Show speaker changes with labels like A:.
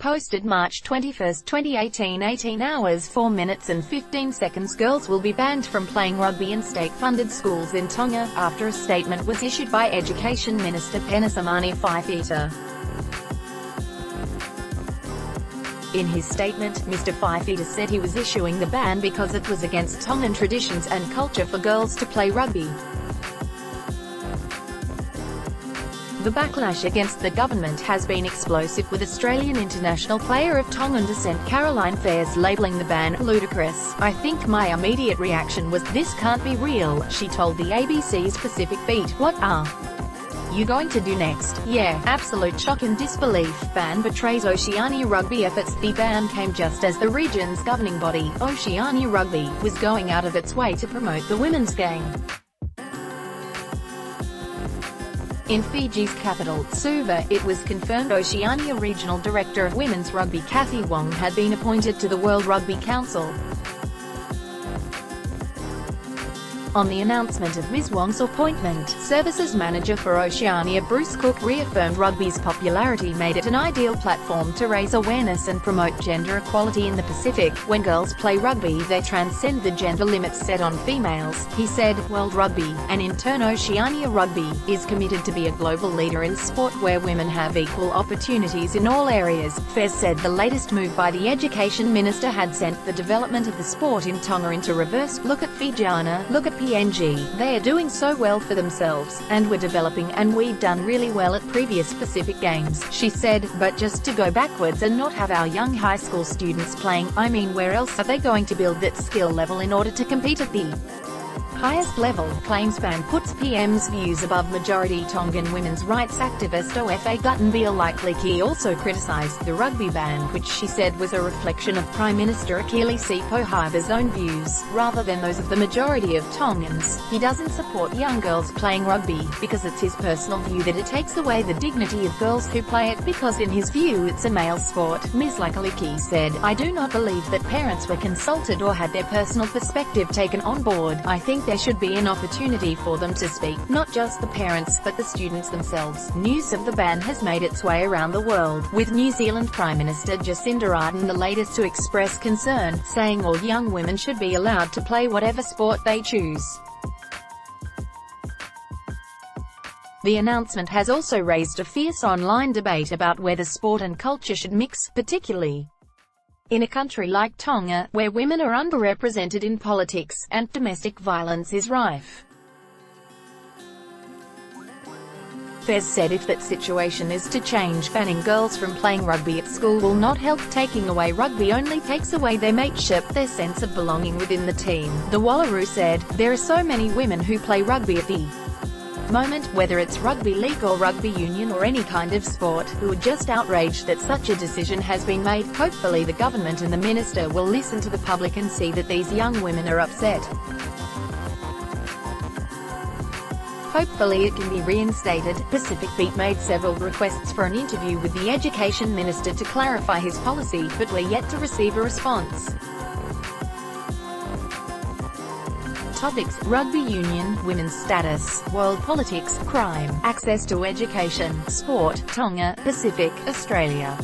A: posted March 21, 2018, 18 hours 4 minutes and 15 seconds. Girls will be banned from playing rugby in state-funded schools in Tonga, after a statement was issued by Education Minister Penisimani Fifita. In his statement, Mr. Fifita said he was issuing the ban because it was against Tongan traditions and culture for girls to play rugby. The backlash against the government has been explosive, with Australian international player of Tongan descent Caroline Fairs labelling the ban ludicrous. "I think my immediate reaction was, this can't be real," she told the ABC's Pacific Beat. "What are you going to do next? Yeah, absolute shock and disbelief. Ban betrays Oceania rugby efforts." The ban came just as the region's governing body, Oceania Rugby, was going out of its way to promote the women's game. In Fiji's capital, Suva, it was confirmed Oceania Regional Director of Women's Rugby Kathy Wong had been appointed to the World Rugby Council. On the announcement of Ms. Wong's appointment, Services Manager for Oceania Bruce Cook reaffirmed rugby's popularity made it an ideal platform to raise awareness and promote gender equality in the Pacific. "When girls play rugby, they transcend the gender limits set on females," he said. World Rugby, and in turn Oceania Rugby, is committed to be a global leader in sport where women have equal opportunities in all areas. Fairs said the latest move by the Education Minister had sent the development of the sport in Tonga into reverse. "Look at Fijiana, look at PNG, they are doing so well for themselves, and we're developing, and we've done really well at previous Pacific Games," she said. "But just to go backwards and not have our young high school students playing, I mean, where else are they going to build that skill level in order to compete at the highest level?" Claims ban puts PM's views above majority Tongan women's rights activist Ofa Guttenbeil-Liki also criticised the rugby ban, which she said was a reflection of Prime Minister Akili Sipohiva's own views, rather than those of the majority of Tongans. He doesn't support young girls playing rugby, because it's his personal view that it takes away the dignity of girls who play it, because in his view it's a male sport. Ms. Liki said, "I do not believe that parents were consulted or had their personal perspective taken on board. I think there should be an opportunity for them to speak, not just the parents, but the students themselves." News of the ban has made its way around the world, with New Zealand Prime Minister Jacinda Ardern the latest to express concern, saying all young women should be allowed to play whatever sport they choose. The announcement has also raised a fierce online debate about whether sport and culture should mix, particularly in a country like Tonga, where women are underrepresented in politics, and domestic violence is rife. Fairs said if that situation is to change, banning girls from playing rugby at school will not help. Taking away rugby only takes away their mateship, their sense of belonging within the team. The Wallaroo said, "There are so many women who play rugby at the moment, whether it's rugby league or rugby union or any kind of sport, who are just outraged that such a decision has been made. Hopefully the government and the minister will listen to the public and see that these young women are upset. Hopefully it can be reinstated." Pacific Beat made several requests for an interview with the Education Minister to clarify his policy, but we're yet to receive a response. Topics: rugby union, women's status, world politics, crime, access to education, sport, Tonga, Pacific, Australia.